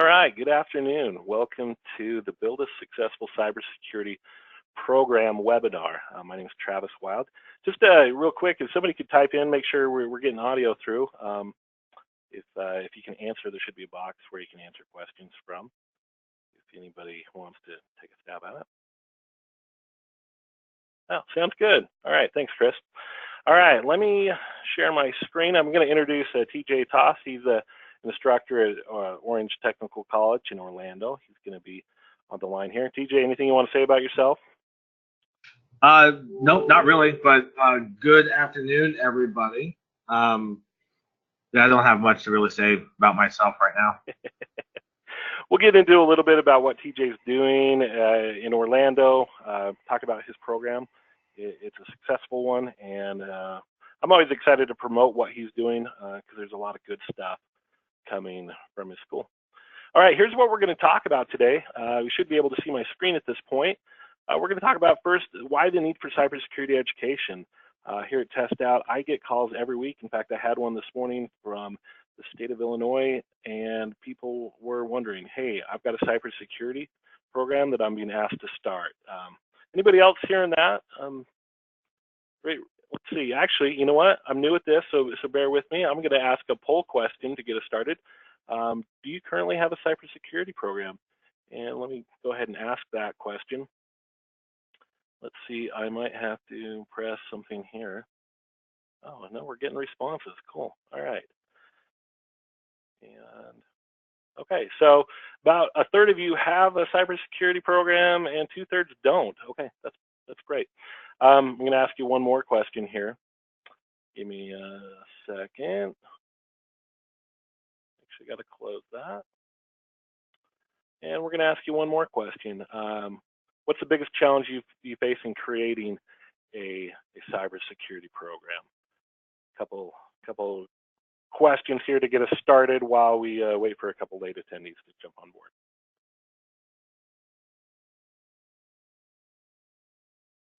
right, good afternoon. Welcome to the Build a Successful Cybersecurity Program webinar. My name is Travis Wild. Just real quick, if somebody could type in, make sure we're getting audio through. If you can answer, there should be a box where you can answer questions from, if anybody wants to take a stab at it. Oh, sounds good. All right, thanks, Chris. All right, let me share my screen. I'm going to introduce TJ Toss. He's an instructor at Orange Technical College in Orlando. He's going to be on the line here. TJ, anything you want to say about yourself? No, not really, but good afternoon, everybody. I don't have much to really say about myself right now. We'll get into a little bit about what TJ's doing in Orlando, talk about his program. It's a successful one, and I'm always excited to promote what he's doing because there's a lot of good stuff coming from his school. All right, here's what we're going to talk about today. You should be able to see my screen at this point. We're going to talk about first why the need for cybersecurity education. Here at TestOut, I get calls every week. In fact, I had one this morning from the state of Illinois, and people were wondering, hey, I've got a cybersecurity program that I'm being asked to start. Anybody else hearing that? Great. Let's see. Actually, you know what? I'm new at this, so bear with me. I'm going to ask a poll question to get us started. Do you currently have a cybersecurity program? And let me go ahead and ask that question. Let's see. I might have to press something here. Oh, no, we're getting responses. Cool. All right. And okay, so about a third of you have a cybersecurity program and 2/3 don't. Okay, that's great. I'm going to ask you one more question here. Give me a second. Actually, got to close that. And we're going to ask you one more question. What's the biggest challenge you face in creating a cybersecurity program? Couple questions here to get us started while we wait for a couple late attendees to jump on board.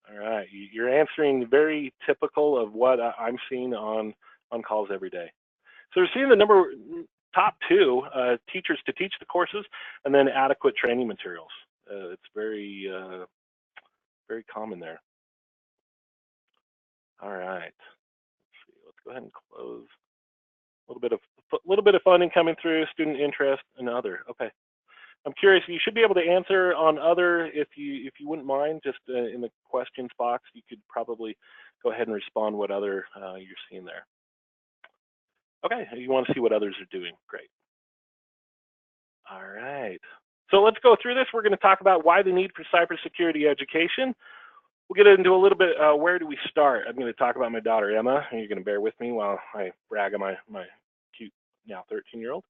All right, you're answering very typical of what I'm seeing on calls every day. So we're seeing the top two, teachers to teach the courses, and then adequate training materials. It's very common there. All right, let's see. Let's go ahead and close. A little bit of funding coming through, student interest, and other. Okay. I'm curious, you should be able to answer on other if you wouldn't mind, just in the questions box, you could probably go ahead and respond what other you're seeing there. Okay, you want to see what others are doing, great. All right, so let's go through this. We're going to talk about why the need for cybersecurity education. We'll get into a little bit, where do we start? I'm going to talk about my daughter, Emma, and you're going to bear with me while I brag on my cute, now 13-year-old.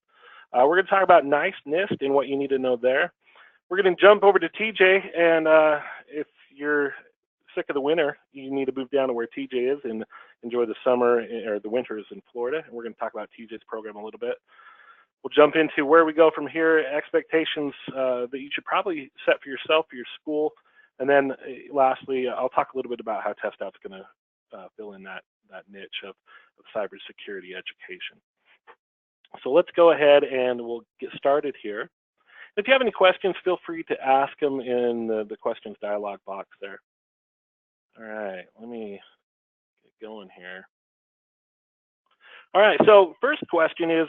We're going to talk about NIST and what you need to know there. We're going to jump over to TJ, and if you're sick of the winter, you need to move down to where TJ is and enjoy the summer or the winters in Florida. And we're going to talk about TJ's program a little bit. We'll jump into where we go from here, expectations that you should probably set for yourself, for your school. And then lastly, I'll talk a little bit about how TestOut's going to fill in that niche of cybersecurity education. So let's go ahead and we'll get started here. If you have any questions, feel free to ask them in the questions dialog box there. All right, let me get going here. All right, so first question is,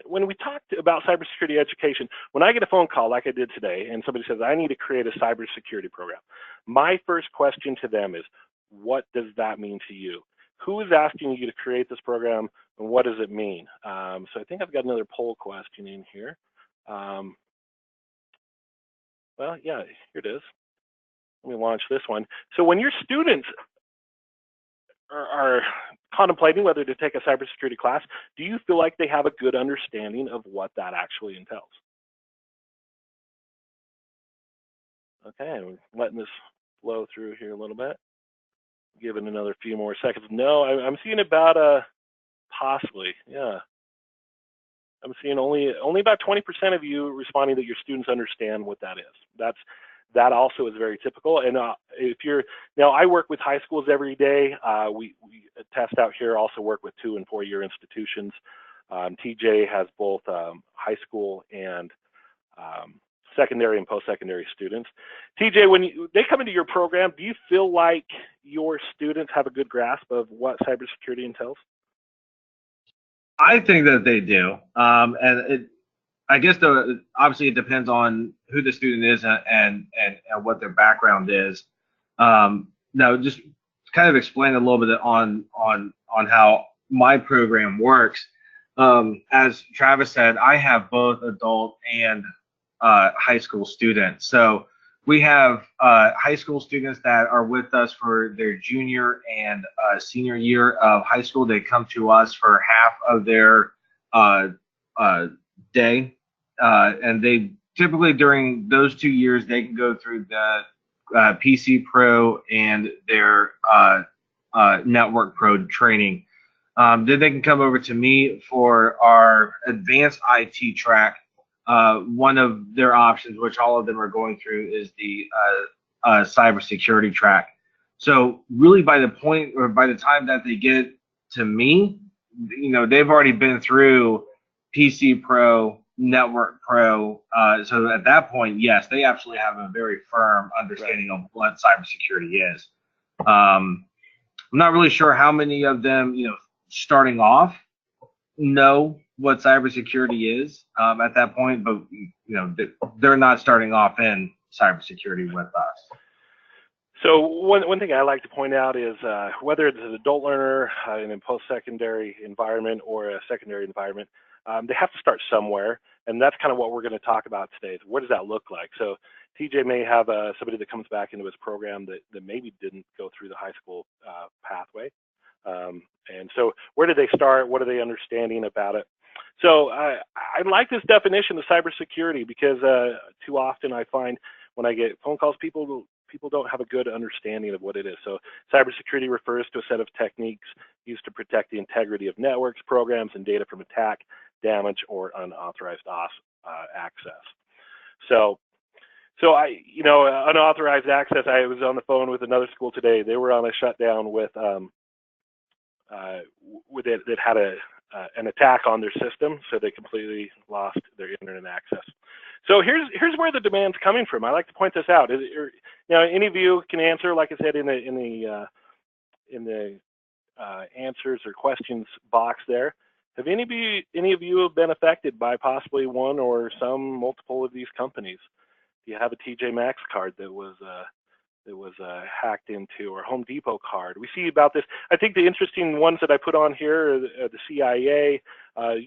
when we talked about cybersecurity education, when I get a phone call like I did today and somebody says, I need to create a cybersecurity program, my first question to them is, what does that mean to you? Who is asking you to create this program, and what does it mean? So I think I've got another poll question in here. Well, yeah, here it is. Let me launch this one. So when your students are contemplating whether to take a cybersecurity class, do you feel like they have a good understanding of what that actually entails? Okay, I'm letting this flow through here a little bit. Give it another few more seconds. No, I'm seeing about possibly, yeah. I'm seeing only about 20% of you responding that your students understand what that is. That also is very typical. And if you're, now I work with high schools every day. We TestOut here also work with 2- and 4-year institutions. TJ has both high school and secondary and post-secondary students. TJ, when they come into your program, do you feel like your students have a good grasp of what cybersecurity entails? I think that they do, and I guess obviously it depends on who the student is and what their background is. Now, just kind of explain a little bit on how my program works. As Travis said, I have both adult and high school students. So we have high school students that are with us for their junior and senior year of high school. They come to us for half of their day, and they typically during those 2 years they can go through the PC Pro and their Network Pro training. Then they can come over to me for our advanced IT track. One of their options, which all of them are going through, is the cybersecurity track. So really, by the point or by the time that they get to me, they've already been through PC Pro, Network Pro. So at that point, yes, they absolutely have a very firm understanding of what cybersecurity is. I'm not really sure how many of them, starting off, know what cybersecurity is at that point, but they're not starting off in cybersecurity with us. So one thing I like to point out is whether it's an adult learner in a post-secondary environment or a secondary environment, they have to start somewhere, and that's kind of what we're going to talk about today. What does that look like? So TJ may have somebody that comes back into his program that maybe didn't go through the high school pathway. And so where did they start? What are they understanding about it? So I like this definition of cybersecurity because too often I find when I get phone calls, people don't have a good understanding of what it is. So cybersecurity refers to a set of techniques used to protect the integrity of networks, programs, and data from attack, damage, or unauthorized access. So unauthorized access, I was on the phone with another school today. They were on a shutdown with it that had an attack on their system, so they completely lost their internet access. So here's where the demand's coming from. I like to point this out. Any of you can answer, like I said, in the answers or questions box there. Have any of you have been affected by possibly one or multiple of these companies? Do you have a TJ Maxx card that was hacked into, or Home Depot card? We see about this. I think the interesting ones that I put on here are the CIA.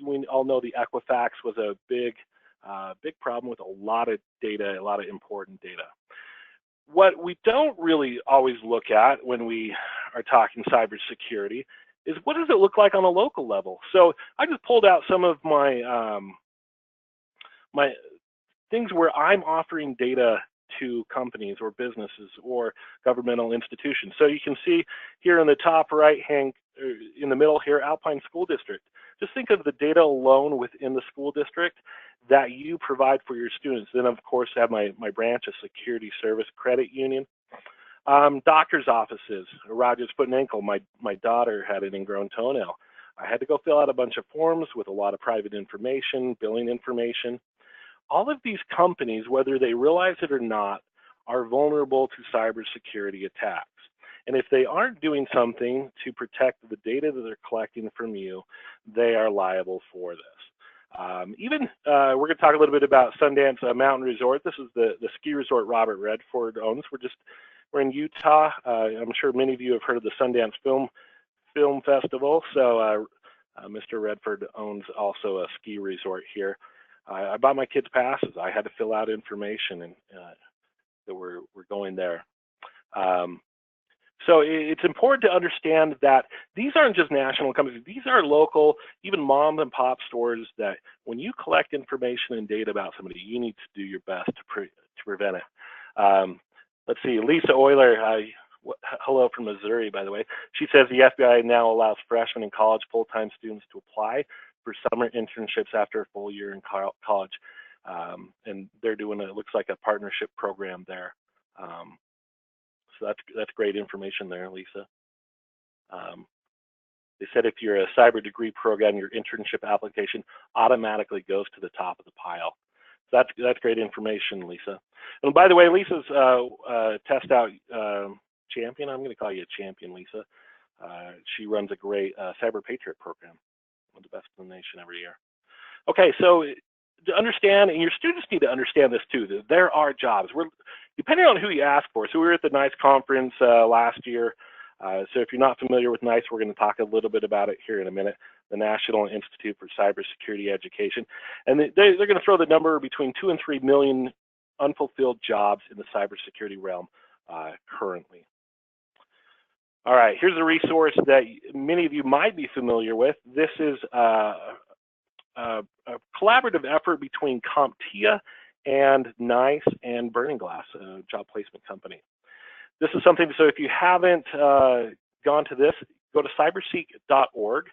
We all know the Equifax was a big problem with a lot of data, a lot of important data. What we don't really always look at when we are talking cybersecurity is what does it look like on a local level. So I just pulled out some of my my things where I'm offering data to companies or businesses or governmental institutions. So you can see here in the top right hand, in the middle here, Alpine School District. Just think of the data alone within the school district that you provide for your students. Then of course I have my branch, a security service credit union. Doctor's offices. Roger's foot and ankle. My daughter had an ingrown toenail. I had to go fill out a bunch of forms with a lot of private information, billing information. All of these companies, whether they realize it or not, are vulnerable to cybersecurity attacks. And if they aren't doing something to protect the data that they're collecting from you, they are liable for this. We're going to talk a little bit about Sundance Mountain Resort. This is the ski resort Robert Redford owns. We're in Utah. I'm sure many of you have heard of the Sundance Film Festival. So Mr. Redford owns also a ski resort here. I bought my kids passes. I had to fill out information and that we're going there. So it's important to understand that these aren't just national companies. These are local, even mom and pop stores that when you collect information and data about somebody, you need to do your best to prevent it. Let's see, Lisa Euler, hello from Missouri, by the way. She says the FBI now allows freshmen and college full-time students to apply for summer internships after a full year in college. And they're doing, it looks like a partnership program there. So that's great information there, Lisa. They said if you're a cyber degree program, your internship application automatically goes to the top of the pile. That's great information, Lisa. And by the way, Lisa's TestOut champion. I'm going to call you a champion, Lisa. She runs a great Cyber Patriot program, one of the best in the nation every year. Okay, so to understand, and your students need to understand this too, that there are jobs. Depending on who you ask for. So we were at the NIST conference last year. So if you're not familiar with NIST, we're going to talk a little bit about it here in a minute, the National Institute for Cybersecurity Education. And they're going to throw the number between 2 and 3 million unfulfilled jobs in the cybersecurity realm currently. All right, here's a resource that many of you might be familiar with. This is a collaborative effort between CompTIA and NICE and Burning Glass, a job placement company. This is something, so if you haven't gone to this, go to cyberseek.org.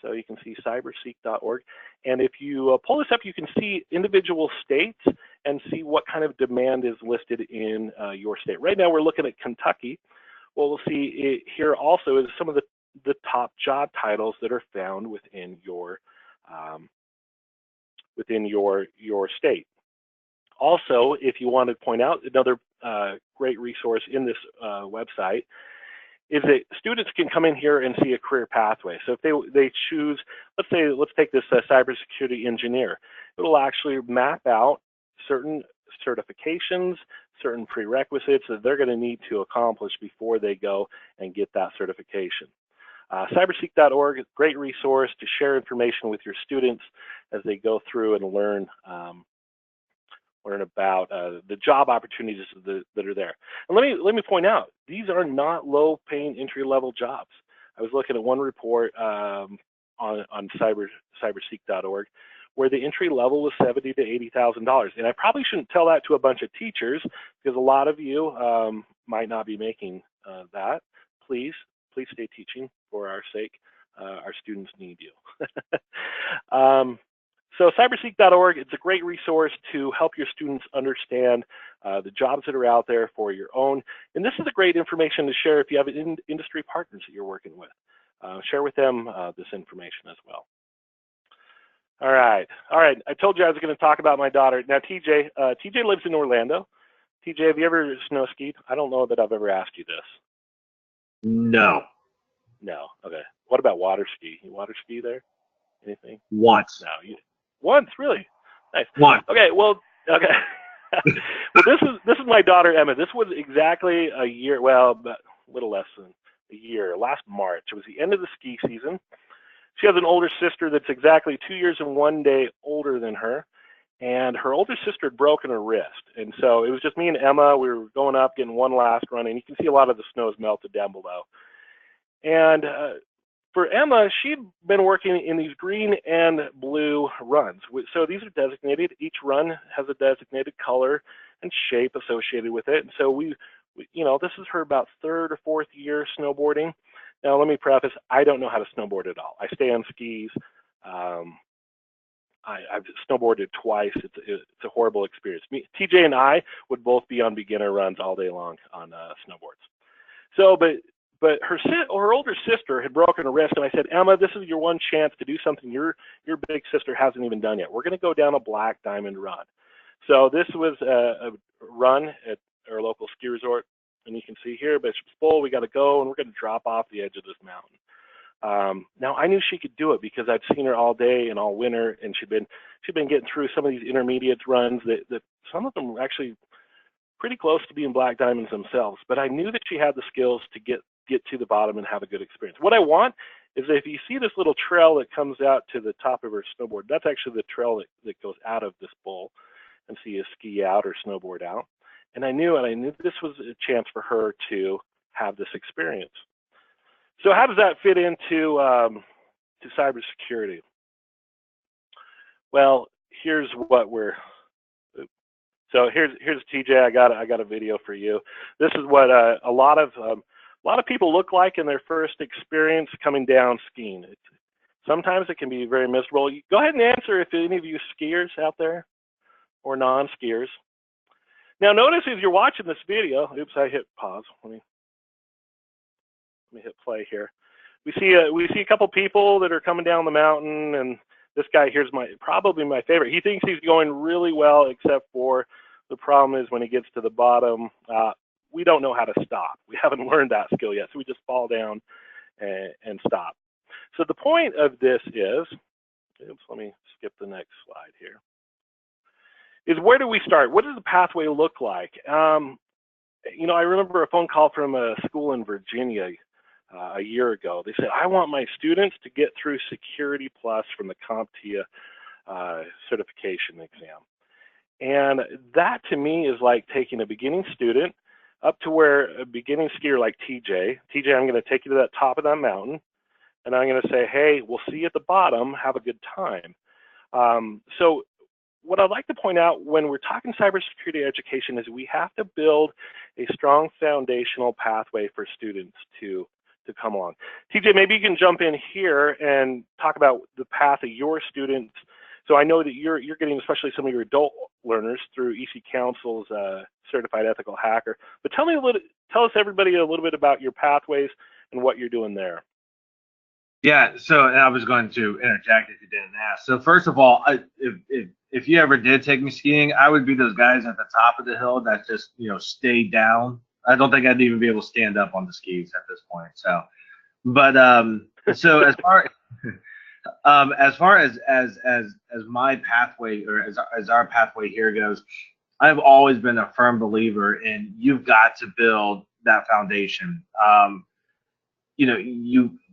So you can see cyberseek.org. And if you pull this up, you can see individual states and see what kind of demand is listed in your state. Right now, we're looking at Kentucky. What we'll see here also is some of the top job titles that are found within your state. Also, if you want to point out another great resource in this website is that students can come in here and see a career pathway. So if they choose, let's take this cybersecurity engineer, it'll actually map out certain certifications, certain prerequisites that they're going to need to accomplish before they go and get that certification. Cyberseek.org is a great resource to share information with your students as they go through and learn about the job opportunities that are there. And let me point out, these are not low-paying entry-level jobs. I was looking at one report on cyberseek.org where the entry level was $70,000 to $80,000, and I probably shouldn't tell that to a bunch of teachers because a lot of you might not be making that. Please stay teaching for our sake. Our students need you. So cyberseek.org, it's a great resource to help your students understand the jobs that are out there for your own. And this is a great information to share if you have industry partners that you're working with. Share with them this information as well. All right. I told you I was going to talk about my daughter. Now, TJ lives in Orlando. TJ, have you ever snow skied? I don't know that I've ever asked you this. No. No. Okay. What about water ski? You water ski there? Anything? Once. No. Once, really? Nice. Once. Okay. Well, well, this is my daughter Emma. This was exactly a year. Well, a little less than a year. Last March. It was the end of the ski season. She has an older sister that's exactly 2 years and 1 day older than her. And her older sister had broken her wrist. And so it was just me and Emma. We were going up, getting one last run. And you can see a lot of the snow is melted down below. And for Emma, she'd been working in these green and blue runs. So these are designated. Each run has a designated color and shape associated with it. And so we this is her about third or fourth year snowboarding. Now, let me preface, I don't know how to snowboard at all. I stay on skis. I've snowboarded twice. It's a horrible experience. TJ and I would both be on beginner runs all day long on snowboards. So, but her older sister had broken her wrist, and I said, Emma, this is your one chance to do something your big sister hasn't even done yet. We're going to go down a black diamond run. So this was a run at our local ski resort. And you can see here, Bishop's Bowl, we got to go, and we're going to drop off the edge of this mountain. Now, I knew she could do it because I'd seen her all day and all winter, and she'd been getting through some of these intermediate runs that some of them were actually pretty close to being black diamonds themselves. But I knew that she had the skills to get to the bottom and have a good experience. What I want is that if you see this little trail that comes out to the top of her snowboard, that's actually the trail that goes out of this bowl, and so you ski out or snowboard out. And I knew this was a chance for her to have this experience. So how does that fit into to cybersecurity? Well, here's what here's TJ. I got a video for you. This is what a lot of people look like in their first experience coming down skiing. Sometimes it can be very miserable. Go ahead and answer if any of you skiers out there or non-skiers. Now notice as you're watching this video, oops, I hit pause. Let me hit play here. We see a couple people that are coming down the mountain, and This guy here's probably my favorite. He thinks he's going really well, except for the problem is when he gets to the bottom, we don't know how to stop. We haven't learned that skill yet, so we just fall down and stop. So the point of this is, oops, let me skip the next slide here, is where do we start? What does the pathway look like? You know, I remember a phone call from a school in Virginia a year ago. They said, I want my students to get through Security Plus from the CompTIA certification exam. And that to me is like taking a beginning student up to where a beginning skier like TJ, I'm going to take you to that top of that mountain, and I'm going to say, hey, we'll see you at the bottom, have a good time. So what I'd like to point out when we're talking cybersecurity education is we have to build a strong foundational pathway for students to come along. TJ, maybe you can jump in here and talk about the path of your students. So I know that you're getting especially some of your adult learners through EC Council's Certified Ethical Hacker. But tell us everybody a little bit about your pathways and what you're doing there. Yeah, so and I was going to interject if you didn't ask. So first of all, if you ever did take me skiing, I would be those guys at the top of the hill that just stay down. I don't think I'd even be able to stand up on the skis at this point. So, but so as far as my pathway or as our pathway here goes, I've always been a firm believer in you've got to build that foundation.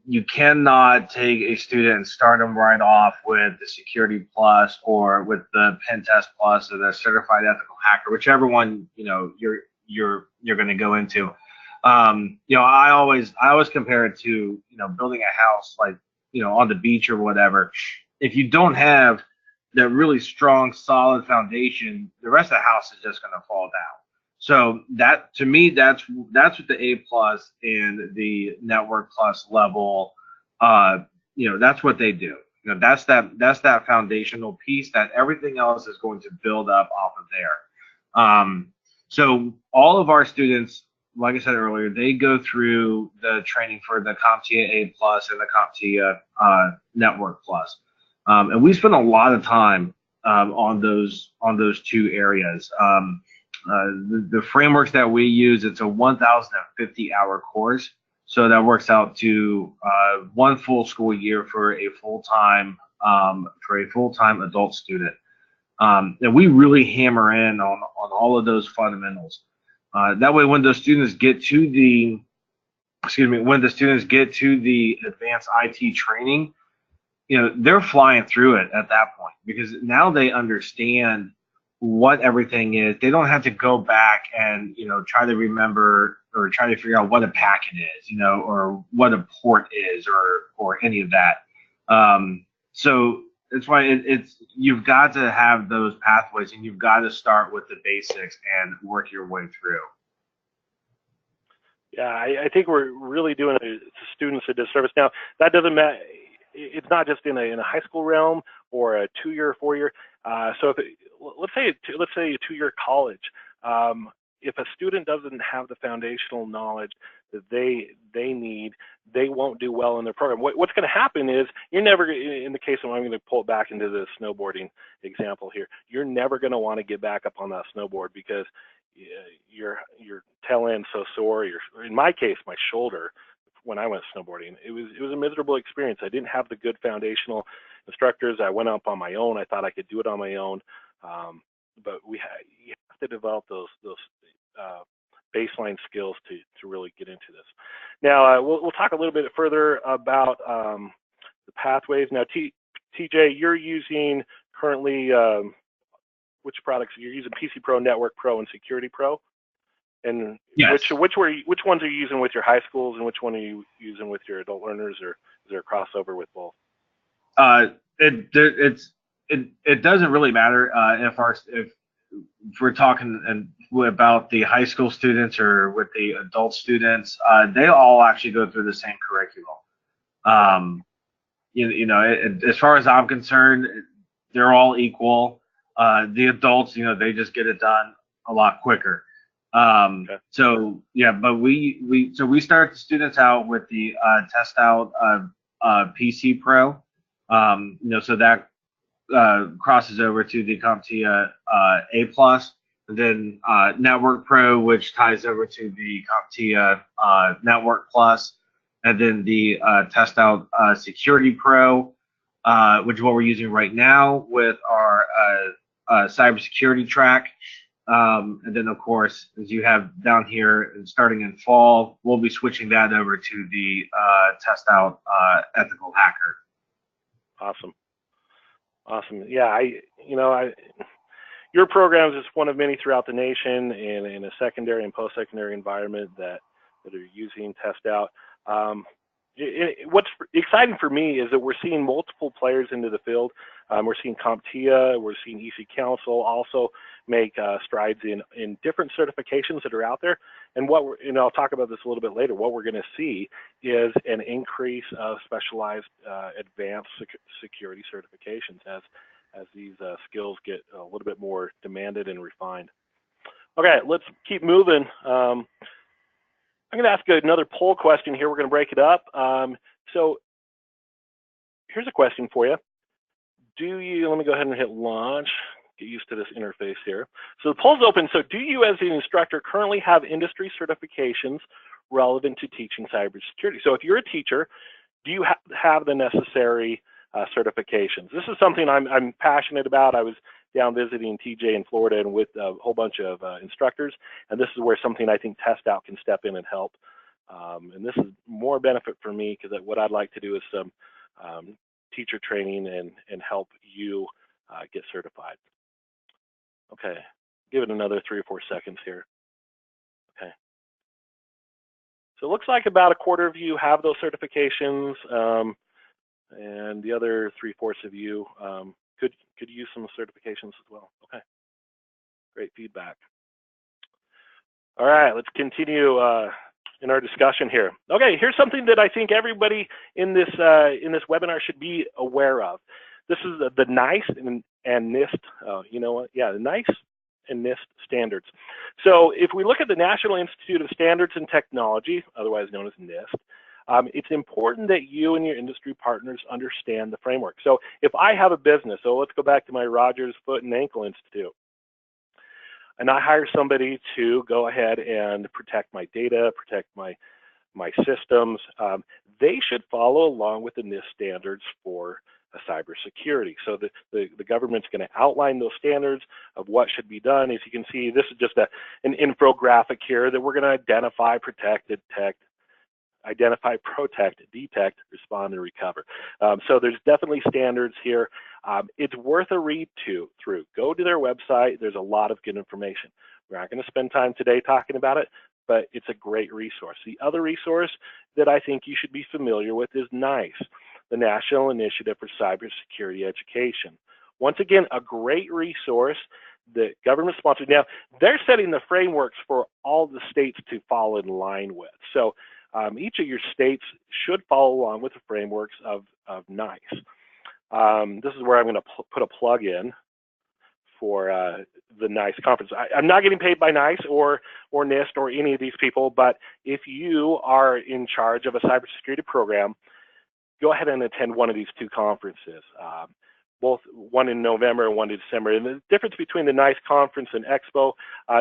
You cannot take a student and start them right off with the Security Plus or with the Pen Test Plus or the Certified Ethical Hacker, whichever one you're going to go into. I always compare it to building a house like on the beach or whatever. If you don't have that really strong, solid foundation, the rest of the house is just going to fall down. So that to me, that's what the A plus and the Network Plus level, that's what they do. That's that foundational piece that everything else is going to build up off of there. So all of our students, like I said earlier, they go through the training for the CompTIA A plus and the CompTIA Network Plus, and we spend a lot of time on those two areas. The frameworks that we use, it's a 1,050-hour course, so that works out to one full school year for a full-time adult student. And we really hammer in on all of those fundamentals. That way, when the students get to the advanced IT training, they're flying through it at that point because now they understand what everything is. They don't have to go back and try to remember or try to figure out what a packet is, or what a port is, or any of that. So that's why you've got to have those pathways, and you've got to start with the basics and work your way through. Yeah, I think we're really doing students a disservice. Now, that doesn't matter. It's not just in a high school realm or a 2-year, 4-year. So let's say a 2-year college. If a student doesn't have the foundational knowledge that they need, they won't do well in their program. What's going to happen is you're never, in the case of, I'm going to pull it back into the snowboarding example here, you're never going to want to get back up on that snowboard because your tail end's so sore. In my case, my shoulder, when I went snowboarding, it was a miserable experience. I didn't have the good foundational instructors. I went up on my own. I thought I could do it on my own, but you have to develop those baseline skills to really get into this. Now we'll talk a little bit further about the pathways. Now, TJ, you're using currently which products? You're using PC Pro, Network Pro, and Security Pro. And yes. Which ones are you using with your high schools, and which one are you using with your adult learners, or is there a crossover with both? It doesn't really matter if we're talking about the high school students or with the adult students. They all actually go through the same curriculum. As far as I'm concerned, they're all equal. The adults, they just get it done a lot quicker. Okay. So yeah, but we start the students out with the TestOut PC Pro, So that crosses over to the CompTIA A+, and then Network Pro, which ties over to the CompTIA Network Plus, and then the TestOut Security Pro, which is what we're using right now with our cybersecurity track. And then, of course, as you have down here, starting in fall, we'll be switching that over to the TestOut Ethical Hacker. Awesome. Yeah, your program is one of many throughout the nation in a secondary and post-secondary environment that are using TestOut. What's exciting for me is that we're seeing multiple players into the field. We're seeing CompTIA, we're seeing EC Council also make strides in different certifications that are out there. And I'll talk about this a little bit later. What we're going to see is an increase of specialized advanced security certifications as these skills get a little bit more demanded and refined. Okay, let's keep moving. I'm going to ask another poll question here. We're going to break it up. So here's a question for you. Let me go ahead and hit launch, get used to this interface here. So the poll's open. So do you as an instructor currently have industry certifications relevant to teaching cybersecurity? So if you're a teacher, do you have the necessary certifications? This is something I'm passionate about. I was down visiting TJ in Florida and with a whole bunch of instructors, and this is where something I think TestOut can step in and help. And this is more benefit for me because what I'd like to do is some teacher training and help you get certified. Okay, give it another 3 or 4 seconds here. Okay. So it looks like about a quarter of you have those certifications, and the other 3/4 of you could use some certifications as well. Okay, great feedback. All right, let's continue in our discussion here. Okay, here's something that I think everybody in this webinar should be aware of. This is the NIST and NIST. You know what? Yeah, the NIST and NIST standards. So if we look at the National Institute of Standards and Technology, otherwise known as NIST, it's important that you and your industry partners understand the framework. So if I have a business, so let's go back to my Rogers Foot and Ankle Institute, and I hire somebody to go ahead and protect my data, protect my systems, they should follow along with the NIST standards for cybersecurity. So the government's going to outline those standards of what should be done. As you can see, this is just an infographic here that we're going to identify, protect, detect, respond, and recover. So there's definitely standards here. It's worth a read through. Go to their website. There's a lot of good information. We're not going to spend time today talking about it, but it's a great resource. The other resource that I think you should be familiar with is NICE, the National Initiative for Cybersecurity Education. Once again, a great resource that government sponsored. Now, they're setting the frameworks for all the states to fall in line with. So each of your states should follow along with the frameworks of NICE. This is where I'm going to put a plug in for the NICE conference. I'm not getting paid by NICE or NIST or any of these people, but if you are in charge of a cybersecurity program, go ahead and attend one of these 2 conferences, both one in November and one in December. And the difference between the NICE conference and Expo,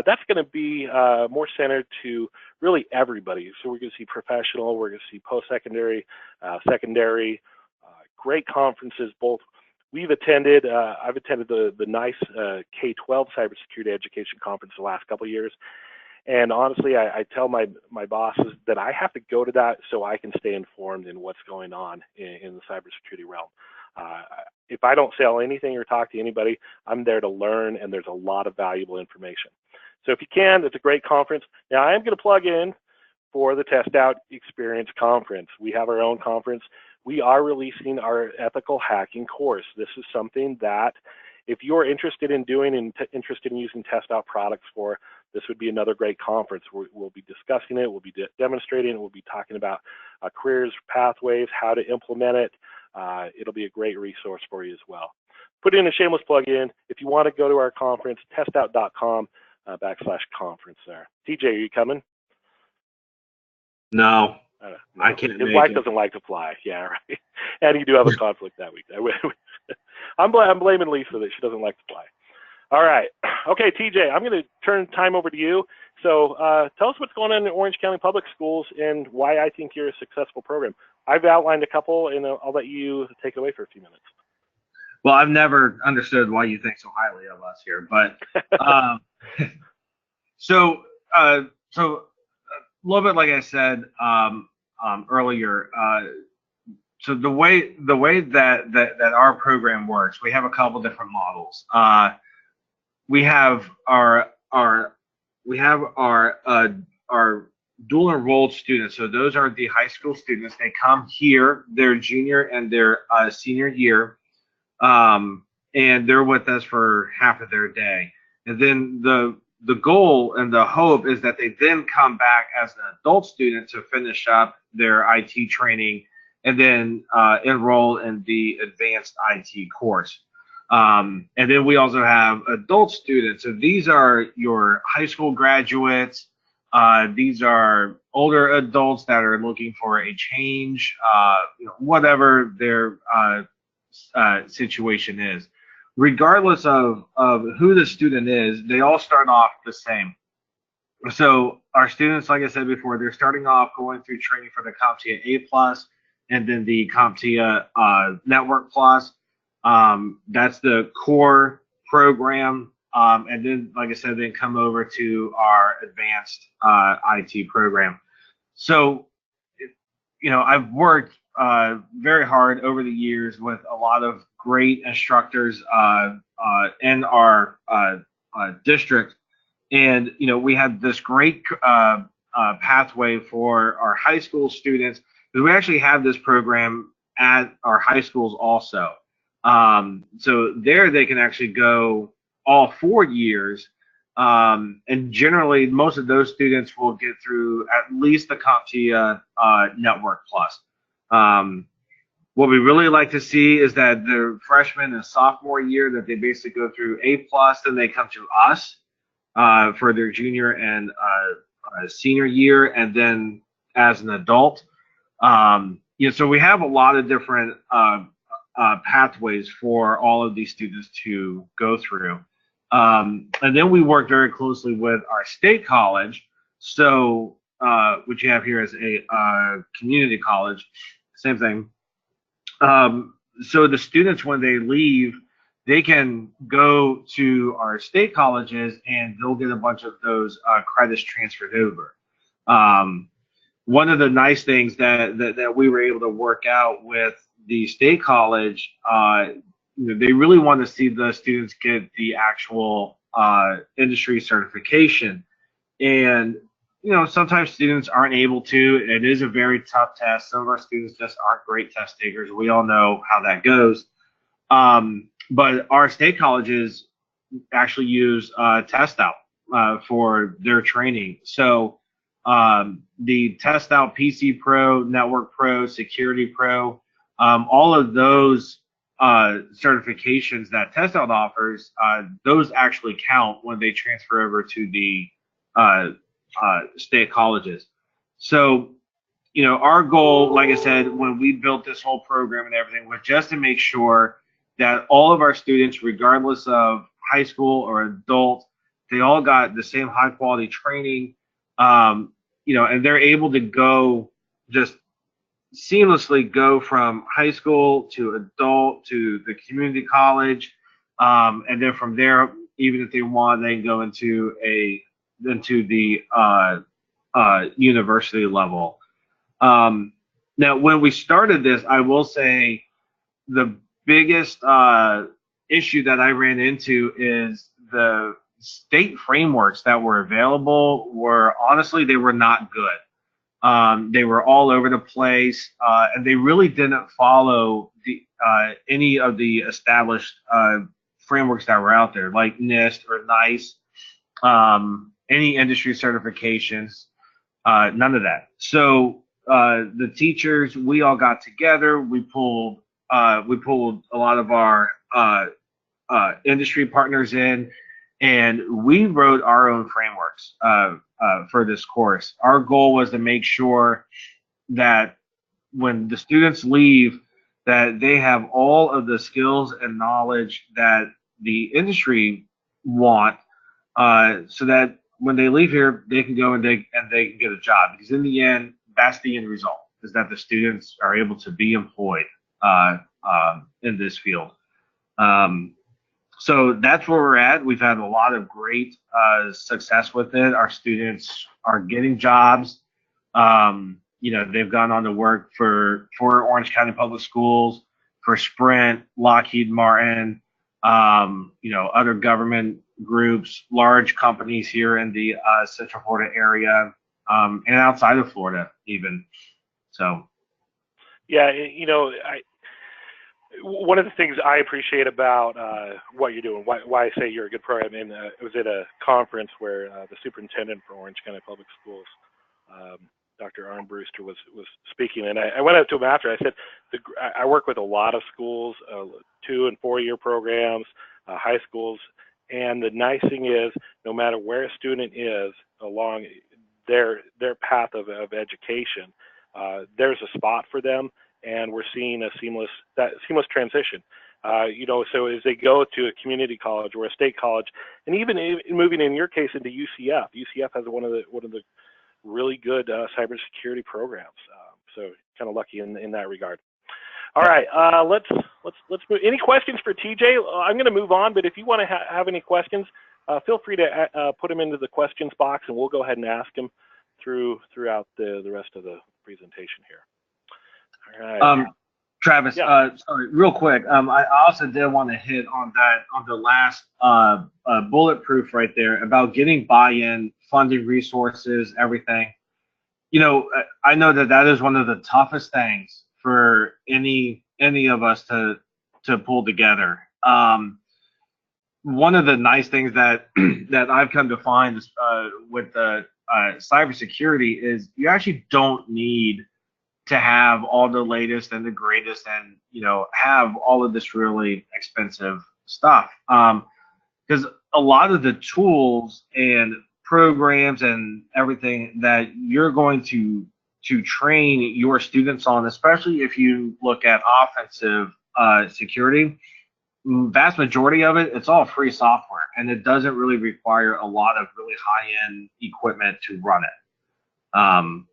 that's going to be more centered to really everybody. So we're going to see professional, we're going to see post-secondary, secondary, great conferences. Both we've attended, I've attended the NICE K-12 Cybersecurity Education Conference the last couple of years. And honestly, I tell my bosses that I have to go to that so I can stay informed in what's going on in the cybersecurity realm. If I don't sell anything or talk to anybody, I'm there to learn, and there's a lot of valuable information. So if you can, it's a great conference. Now, I am going to plug in for the TestOut Experience Conference. We have our own conference. We are releasing our ethical hacking course. This is something that if you're interested in doing and interested in using TestOut products for, this would be another great conference. We'll be discussing it, we'll be demonstrating it, we'll be talking about careers, pathways, how to implement it. It'll be a great resource for you as well. Put in a shameless plug-in. If you want to go to our conference, testout.com/conference there. TJ, are you coming? No. All I No, can't his make wife it. doesn't like to fly. Yeah, right. And you do have a conflict that week. I'm blaming Lisa that she doesn't like to fly. All right. Okay, TJ, I'm going to turn time over to you. So tell us what's going on in Orange County Public Schools and why I think you're a successful program. I've outlined a couple, and I'll let you take it away for a few minutes. Well, I've never understood why you think so highly of us here, but so a little bit like I said earlier. So the way that our program works, we have a couple different models. We have our dual enrolled students. So those are the high school students. They come here their junior and their senior year, and they're with us for half of their day. And then the goal and the hope is that they then come back as an adult student to finish up their IT training and then enroll in the advanced IT course. And then we also have adult students. So these are your high school graduates. These are older adults that are looking for a change, whatever their situation is. Regardless of who the student is, they all start off the same. So our students, like I said before, they're starting off going through training for the CompTIA A+, and then the CompTIA Network Plus. That's the core program. And then, like I said, then come over to our advanced IT program. So, I've worked very hard over the years with a lot of great instructors in our district. And, we have this great pathway for our high school students, because we actually have this program at our high schools also. So there they can actually go all 4 years. And generally, most of those students will get through at least the CompTIA Network Plus. What we really like to see is that the freshman and sophomore year, that they basically go through A+, then they come to us for their junior and senior year, and then as an adult. So we have a lot of different pathways for all of these students to go through. And then we work very closely with our state college. So which you have here as a community college, same thing. So the students, when they leave, they can go to our state colleges and they'll get a bunch of those credits transferred over. One of the nice things that we were able to work out with the state college, they really want to see the students get the actual industry certification. And, sometimes students aren't able to. It is a very tough test. Some of our students just aren't great test takers. We all know how that goes. But our state colleges actually use TestOut for their training. So the TestOut PC Pro, Network Pro, Security Pro, all of those certifications that TestOut offers, those actually count when they transfer over to the state colleges. So, our goal, like I said, when we built this whole program and everything, was just to make sure that all of our students, regardless of high school or adult, they all got the same high quality training, and they're able to go just seamlessly go from high school to adult to the community college, and then from there, even if they want, they can go into the university level. Now, when we started this, I will say the biggest issue that I ran into is the state frameworks that were available they were not good. They were all over the place, and they really didn't follow any of the established frameworks that were out there, like NIST or NICE, any industry certifications, none of that. So the teachers, we all got together. We pulled a lot of our industry partners in, and we wrote our own frameworks for this course. Our goal was to make sure that when the students leave, that they have all of the skills and knowledge that the industry want, so that when they leave here, they can go and they can get a job. Because in the end, that's the end result, is that the students are able to be employed in this field. Um, so that's where we're at. We've had a lot of great success with it. Our students are getting jobs. They've gone on to work for Orange County Public Schools, for Sprint, Lockheed Martin, other government groups, large companies here in the Central Florida area, and outside of Florida even. So. Yeah, one of the things I appreciate about what you're doing, why I say you're a good program, and I was at a conference where the superintendent for Orange County Public Schools, Dr. Arn Brewster, was speaking, and I went up to him after. I said, I work with a lot of schools, 2- and 4-year programs, high schools, and the nice thing is, no matter where a student is along their path of education, there's a spot for them. And we're seeing a seamless transition. So as they go to a community college or a state college, and even moving in your case into UCF. UCF has one of the really good cybersecurity programs. So kind of lucky in that regard. All right, let's move. Any questions for TJ? I'm going to move on, but if you want to have any questions, feel free to put them into the questions box, and we'll go ahead and ask them throughout the rest of the presentation here. All right. Travis, sorry, real quick. I also did want to hit on the last bulletproof right there about getting buy-in, funding resources, everything. I know that is one of the toughest things for any of us to pull together. One of the nice things that that I've come to find is, with the cybersecurity, is you actually don't need to have all the latest and the greatest and have all of this really expensive stuff, because a lot of the tools and programs and everything that you're going to train your students on, especially if you look at offensive security, vast majority of it's all free software, and it doesn't really require a lot of really high-end equipment to run it.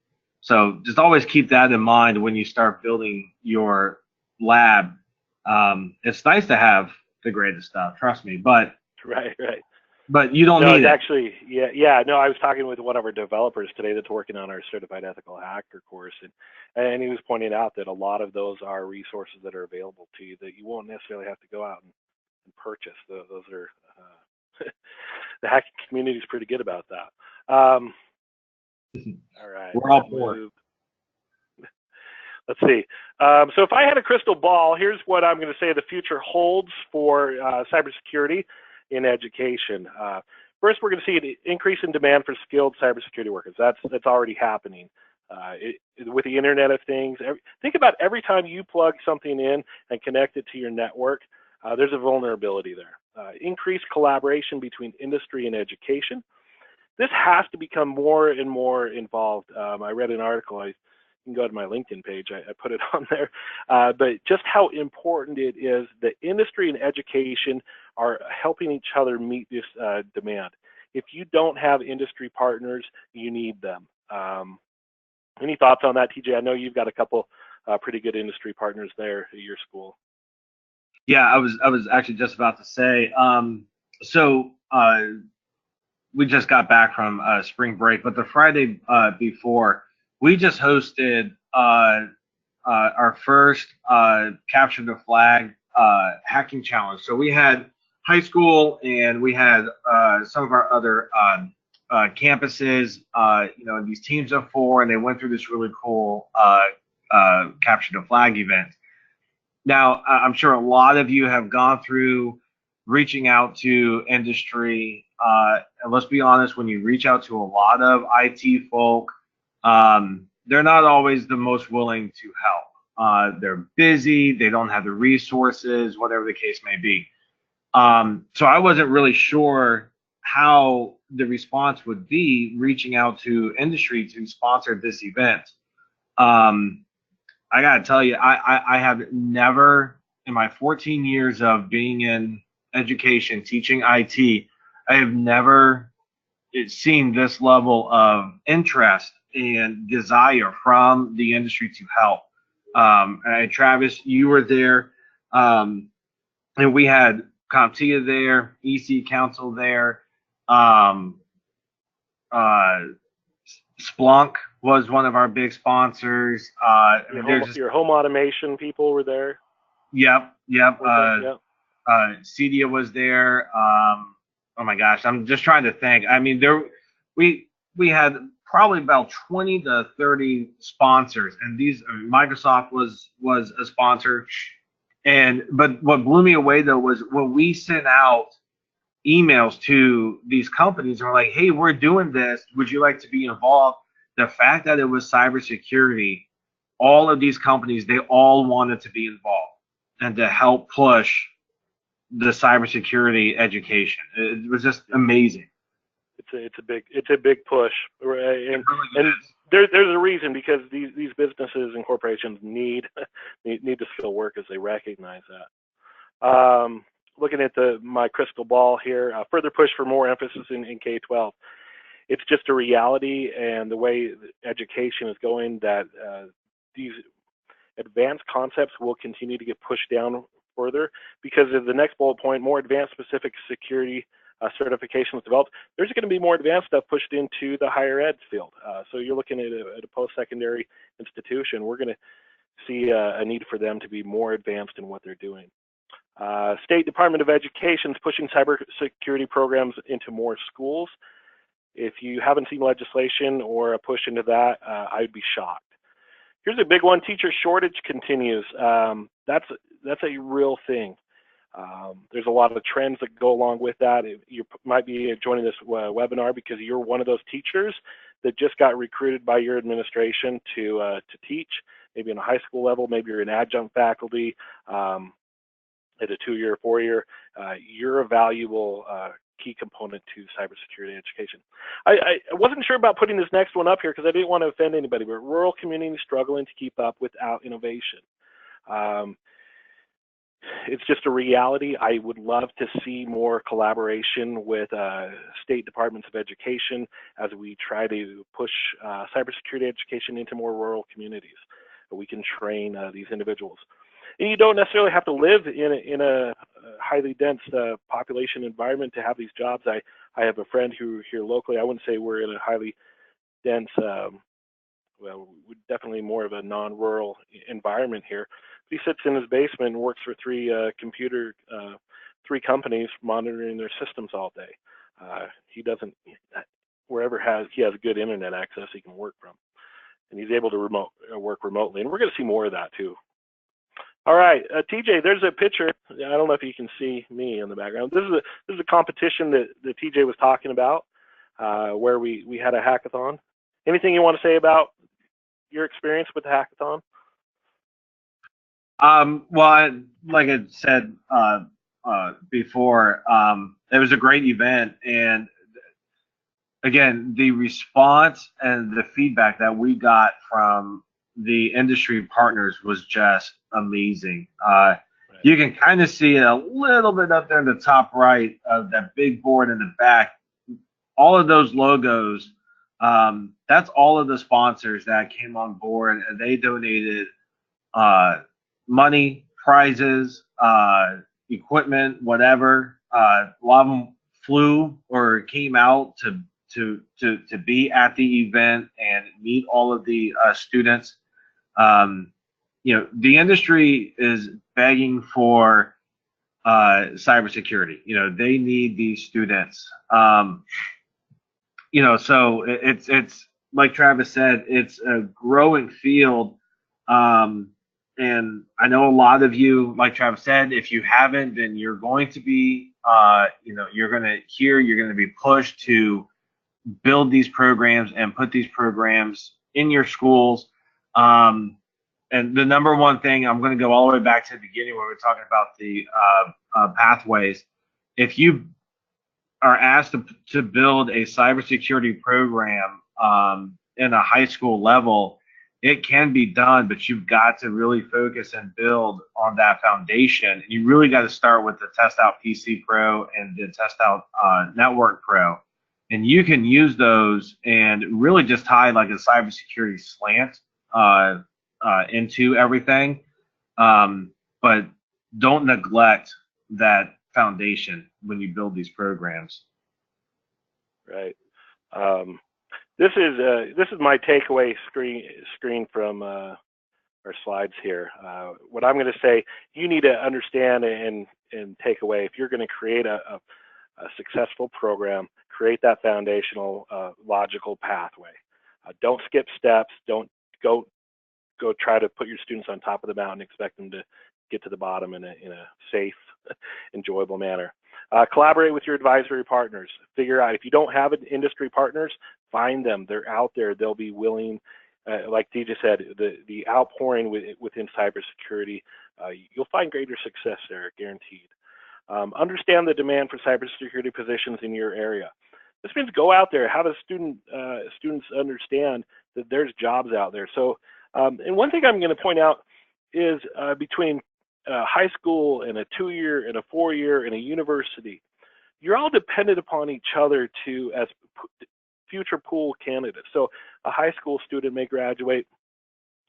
So just always keep that in mind when you start building your lab. It's nice to have the greatest stuff, trust me, but right. But you don't need it. Actually, yeah. No, I was talking with one of our developers today that's working on our certified ethical hacker course, and he was pointing out that a lot of those are resources that are available to you that you won't necessarily have to go out and purchase. Those are the hacking community is pretty good about that. All right. We're all for it. Let's see. So if I had a crystal ball, here's what I'm going to say the future holds for cybersecurity in education. First, we're going to see an increase in demand for skilled cybersecurity workers. That's already happening. With the Internet of Things, think about every time you plug something in and connect it to your network, there's a vulnerability there. Increased collaboration between industry and education. This has to become more and more involved. I read an article, you can go to my LinkedIn page, I put it on there, but just how important it is that industry and education are helping each other meet this demand. If you don't have industry partners, you need them. Any thoughts on that, TJ? I know you've got a couple pretty good industry partners there at your school. Yeah, I was actually just about to say, we just got back from spring break, but the Friday before, we just hosted our first Capture the Flag hacking challenge. So we had high school and we had some of our other campuses, in these teams of 4, and they went through this really cool Capture the Flag event. Now, I'm sure a lot of you have gone through reaching out to industry. And let's be honest, when you reach out to a lot of IT folk, they're not always the most willing to help. They're busy, they don't have the resources, whatever the case may be. So I wasn't really sure how the response would be reaching out to industry to sponsor this event. I gotta tell you, I have never, in my 14 years of being in education, teaching IT, I have never seen this level of interest and desire from the industry to help. And Travis, you were there, and we had CompTIA there, EC Council there, um, uh, Splunk was one of our big sponsors. I mean, there's just, Your home automation people were there. yep. Yep. Cedia was there. Oh my gosh, I'm just trying to think. I mean, we had probably about 20 to 30 sponsors, and Microsoft was a sponsor. But what blew me away though was when we sent out emails to these companies and we're like, hey, we're doing this. Would you like to be involved? The fact that it was cybersecurity, all of these companies, they all wanted to be involved and to help push the cybersecurity education. It was just amazing. It's a big push, and there's a reason, because these businesses and corporations need the skill workers. They recognize that. Looking at my crystal ball here, further push for more emphasis in K-12. It's just a reality, and the way education is going, that these advanced concepts will continue to get pushed down further, because of the next bullet point, more advanced specific security certifications developed. There's going to be more advanced stuff pushed into the higher ed field. So you're looking at a post-secondary institution. We're going to see a need for them to be more advanced in what they're doing. State Department of Education is pushing cybersecurity programs into more schools. If you haven't seen legislation or a push into that, I'd be shocked. Here's a big one: teacher shortage continues. That's a real thing. There's a lot of trends that go along with that. You might be joining this webinar because you're one of those teachers that just got recruited by your administration to teach, maybe in a high school level, maybe you're an adjunct faculty at a 2-year, 4-year. You're a valuable key component to cybersecurity education. I wasn't sure about putting this next one up here because I didn't want to offend anybody, but rural communities struggling to keep up without innovation. It's just a reality. I would love to see more collaboration with state departments of education as we try to push cybersecurity education into more rural communities. We can train these individuals. And you don't necessarily have to live in a highly dense population environment to have these jobs. I have a friend who here locally, I wouldn't say we're in a highly dense, well, we're definitely more of a non-rural environment here. He sits in his basement and works for three companies monitoring their systems all day. He doesn't, wherever he has good internet access, he can work from. And he's able to work remotely. And we're going to see more of that too. All right, TJ, there's a picture. I don't know if you can see me in the background. This is a competition that TJ was talking about, where we had a hackathon. Anything you want to say about your experience with the hackathon? Well, like I said before, it was a great event, and again, the response and the feedback that we got from the industry partners was just amazing. You can kind of see it a little bit up there in the top right of that big board in the back. All of those logos, that's all of the sponsors that came on board, and they donated money, prizes, equipment, whatever. A lot of them flew or came out to be at the event and meet all of the students. The industry is begging for cybersecurity. They need these students. So it's like Travis said, it's a growing field. And I know a lot of you, like Travis said, if you haven't, then you're going to be, you're going to be pushed to build these programs and put these programs in your schools. And the number one thing, I'm going to go all the way back to the beginning where we're talking about the pathways. If you are asked to build a cybersecurity program in a high school level, it can be done, but you've got to really focus and build on that foundation. And you really got to start with the TestOut PC Pro and the TestOut Network Pro. And you can use those and really just tie like a cybersecurity slant into everything. But don't neglect that foundation when you build these programs. Right. This is my takeaway screen from our slides here. What I'm going to say, you need to understand and take away. If you're going to create a successful program, create that foundational logical pathway. Don't skip steps. Don't go try to put your students on top of the mountain, expect them to get to the bottom in a safe, enjoyable manner. Collaborate with your advisory partners. Figure out, if you don't have industry partners, find them. They're out there. They'll be willing, like DJ said, the outpouring within cybersecurity, you'll find greater success there, guaranteed. Understand the demand for cybersecurity positions in your area. This means go out there, have students understand that there's jobs out there. So, and one thing I'm going to point out is between high school and a 2-year and a 4-year and a university, you're all dependent upon each other as future pool candidates. So a high school student may graduate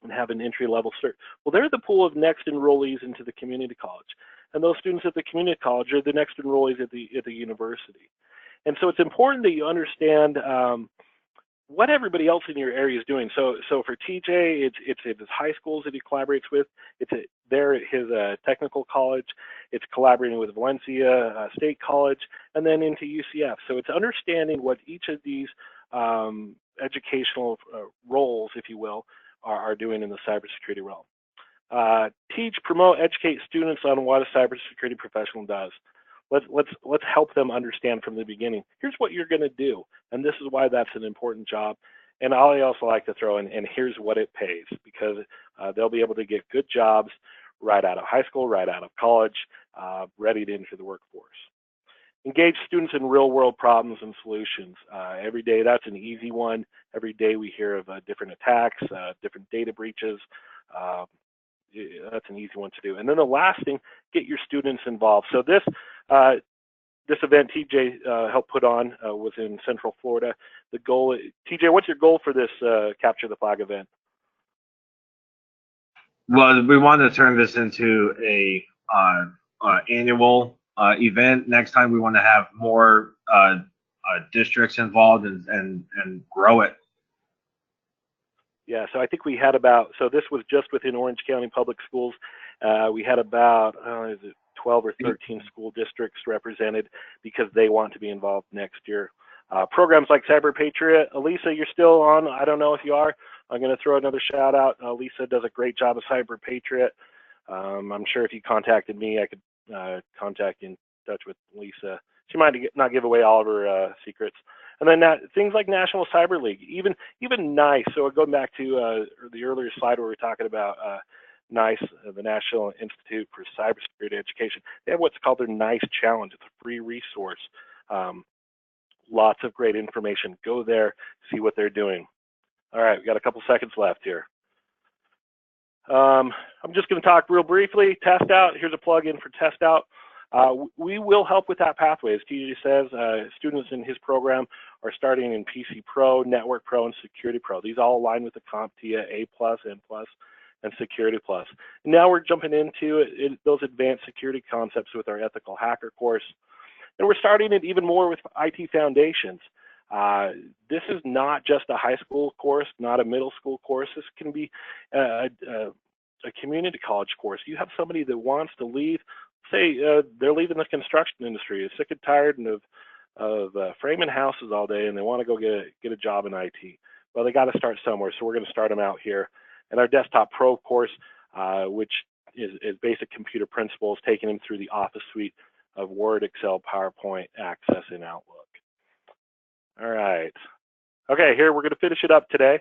and have an entry-level cert. Well, they're the pool of next enrollees into the community college. And those students at the community college are the next enrollees at the university. And so it's important that you understand what everybody else in your area is doing. So for TJ, it's his high schools that he collaborates with. It's there at his technical college. It's collaborating with Valencia State College, and then into UCF. So it's understanding what each of these educational roles, if you will, are doing in the cybersecurity realm. Teach, promote, educate students on what a cybersecurity professional does. Let's help them understand from the beginning. Here's what you're going to do, and this is why that's an important job. And I also like to throw in, and here's what it pays, because they'll be able to get good jobs right out of high school, right out of college, ready to enter the workforce. Engage students in real-world problems and solutions. Every day, that's an easy one. Every day we hear of different attacks, different data breaches. That's an easy one to do. And then the last thing, get your students involved. So this event TJ helped put on was in Central Florida. The goal, TJ, what's your goal for this Capture the Flag event? Well, we want to turn this into a annual event. Next time, we want to have more districts involved and grow it. Yeah, so I think we had about, so this was just within Orange County Public Schools. We had about, is it 12 or 13 school districts represented because they want to be involved next year. Programs like Cyber Patriot. Elisa, you're still on. I don't know if you are. I'm going to throw another shout out. Lisa does a great job of Cyber Patriot. I'm sure if you contacted me, I could contact you in touch with Lisa. She might not give away all of her secrets. And then things like National Cyber League, even NIST. So going back to the earlier slide where we were talking about NIST, the National Institute for Cybersecurity Education. They have what's called their NIST Challenge. It's a free resource. Lots of great information. Go there, see what they're doing. All right, we got a couple seconds left here. I'm just going to talk real briefly. TestOut. Here's a plug-in for TestOut. We will help with that pathway. As TJ says, students in his program are starting in PC Pro, Network Pro, and Security Pro. These all align with the CompTIA A+, N+, and Security Plus. And now we're jumping into those advanced security concepts with our Ethical Hacker course. And we're starting it even more with IT Foundations. This is not just a high school course, not a middle school course. This can be a community college course. You have somebody that wants to leave, say they're leaving the construction industry, is sick and tired of framing houses all day, and they want to go get a job in IT. Well, they got to start somewhere, so we're going to start them out here. And our Desktop Pro course, which is basic computer principles, taking them through the Office suite of Word, Excel, PowerPoint, Access, and Outlook. All right. Okay, here we're going to finish it up today.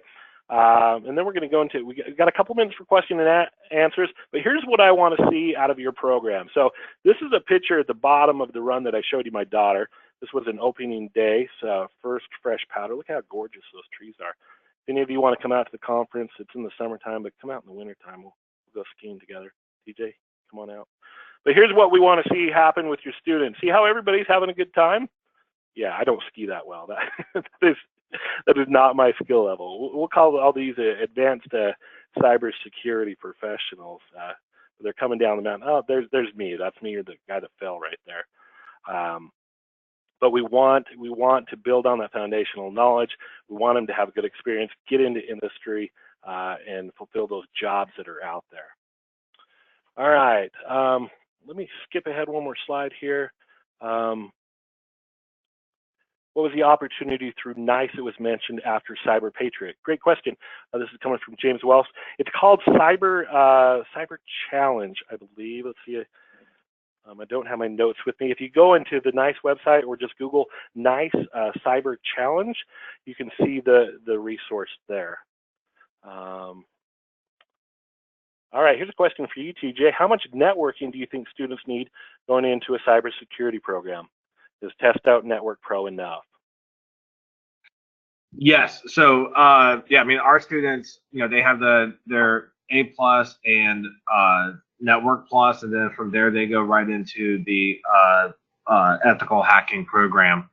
And then we're going to go into, we got a couple minutes for question and answers, but here's what I want to see out of your program. So this is a picture at the bottom of the run that I showed you my daughter. This was an opening day, so first fresh powder. Look how gorgeous those trees are. If any of you want to come out to the conference, it's in the summertime, but come out in the wintertime. We'll go skiing together. TJ, come on out. But here's what we want to see happen with your students. See how everybody's having a good time? Yeah, I don't ski that well. That is not my skill level. We'll call all these advanced cybersecurity professionals. They're coming down the mountain. Oh, there's me. That's me, or the guy that fell right there. But we want to build on that foundational knowledge. We want them to have a good experience, get into industry, and fulfill those jobs that are out there. All right. Let me skip ahead one more slide here. What was the opportunity through NIST that was mentioned after Cyber Patriot? Great question. This is coming from James Wells. It's called Cyber Challenge, I believe. Let's see. I don't have my notes with me. If you go into the NIST website or just Google NIST Cyber Challenge, you can see the resource there. All right, here's a question for you, TJ. How much networking do you think students need going into a cybersecurity program? Is TestOut Network Pro enough? Yes. So, yeah, I mean, our students, they have their A+ and Network Plus, and then from there they go right into the ethical hacking program.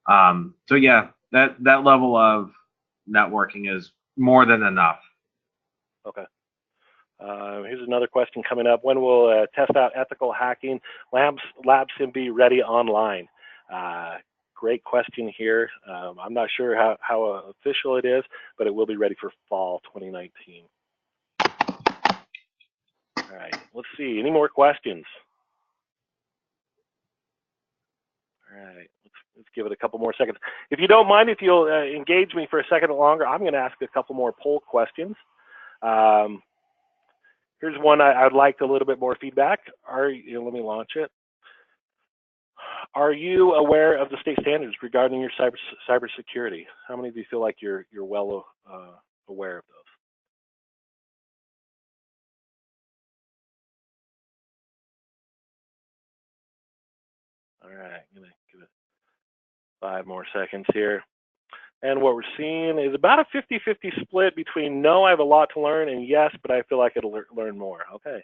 So, yeah, that level of networking is more than enough. Okay. Here's another question coming up. When will TestOut ethical hacking LabSim be ready online? Great question here. I'm not sure how official it is, but it will be ready for fall 2019. All right, let's see. Any more questions? All right, let's give it a couple more seconds. If you don't mind, if you'll engage me for a second longer, I'm going to ask a couple more poll questions. Here's one I'd like a little bit more feedback. Let me launch it. Are you aware of the state standards regarding your cybersecurity? How many of you feel like you're well aware of those? All right, I'm gonna give it 5 more seconds here. And what we're seeing is about a 50-50 split between no, I have a lot to learn, and yes, but I feel like I'll learn more. Okay.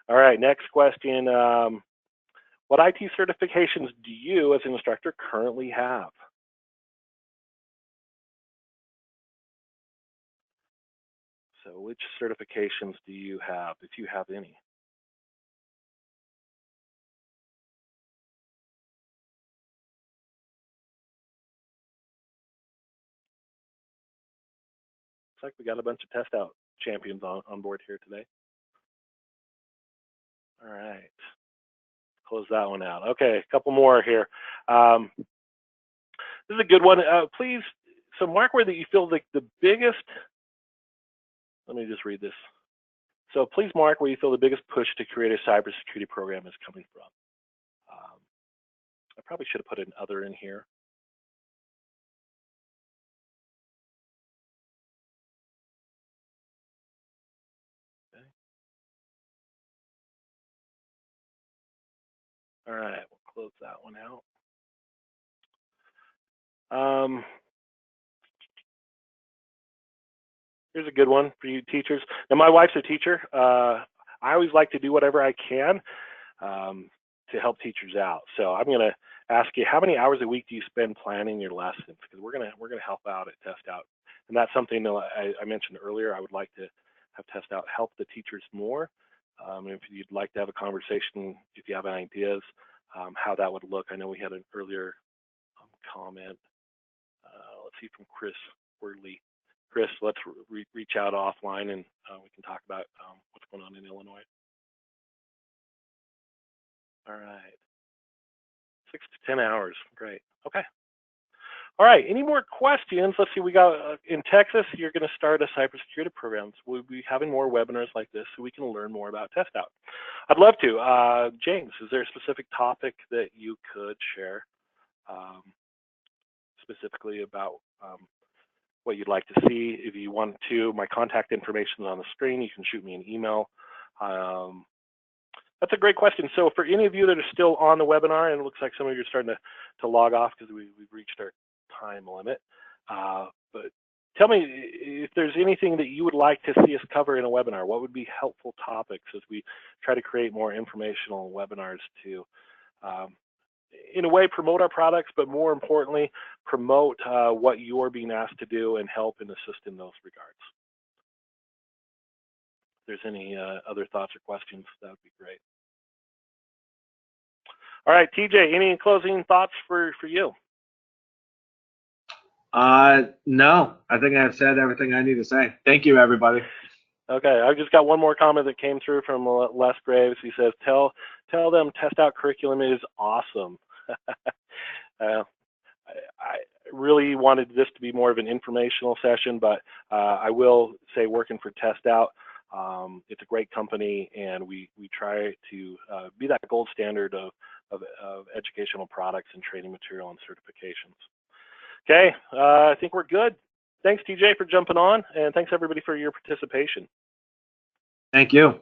All right, next question. What IT certifications do you as an instructor currently have? So which certifications do you have, if you have any? Looks like we got a bunch of TestOut champions on board here today. All right, close that one out. Okay, a couple more here. This is a good one. Please, so mark where that you feel like the biggest, let me just read this. So please mark where you feel the biggest push to create a cybersecurity program is coming from. I probably should have put an other in here. Okay. All right, we'll close that one out. Here's a good one for you teachers. Now, my wife's a teacher. I always like to do whatever I can to help teachers out. So I'm going to ask you, how many hours a week do you spend planning your lessons? Because we're gonna help out at TestOut, and that's something that I mentioned earlier. I would like to have TestOut help the teachers more. If you'd like to have a conversation, if you have any ideas, how that would look. I know we had an earlier comment. Let's see, from Chris Wordley. Chris, let's reach out offline and we can talk about what's going on in Illinois. All right, 6 to 10 hours, great. Okay. All right, any more questions? Let's see, we got in Texas, you're going to start a cybersecurity program. So we'll be having more webinars like this so we can learn more about TestOut. I'd love to. James, is there a specific topic that you could share specifically about what you'd like to see? If you want to, my contact information is on the screen. You can shoot me an email. That's a great question. So for any of you that are still on the webinar, and it looks like some of you are starting to log off because we've reached our time limit, but tell me if there's anything that you would like to see us cover in a webinar. What would be helpful topics as we try to create more informational webinars to, in a way, promote our products, but more importantly, promote what you're being asked to do and help and assist in those regards. If there's any other thoughts or questions, that would be great. All right, TJ, any closing thoughts for you? No, I think I've said everything I need to say. Thank you, everybody. Okay, I've just got one more comment that came through from Les Graves. He says, tell them TestOut curriculum is awesome. I really wanted this to be more of an informational session, but I will say working for TestOut, it's a great company, and we try to be that gold standard of educational products and training material and certifications. Okay, I think we're good. Thanks, TJ, for jumping on, and thanks everybody for your participation. Thank you.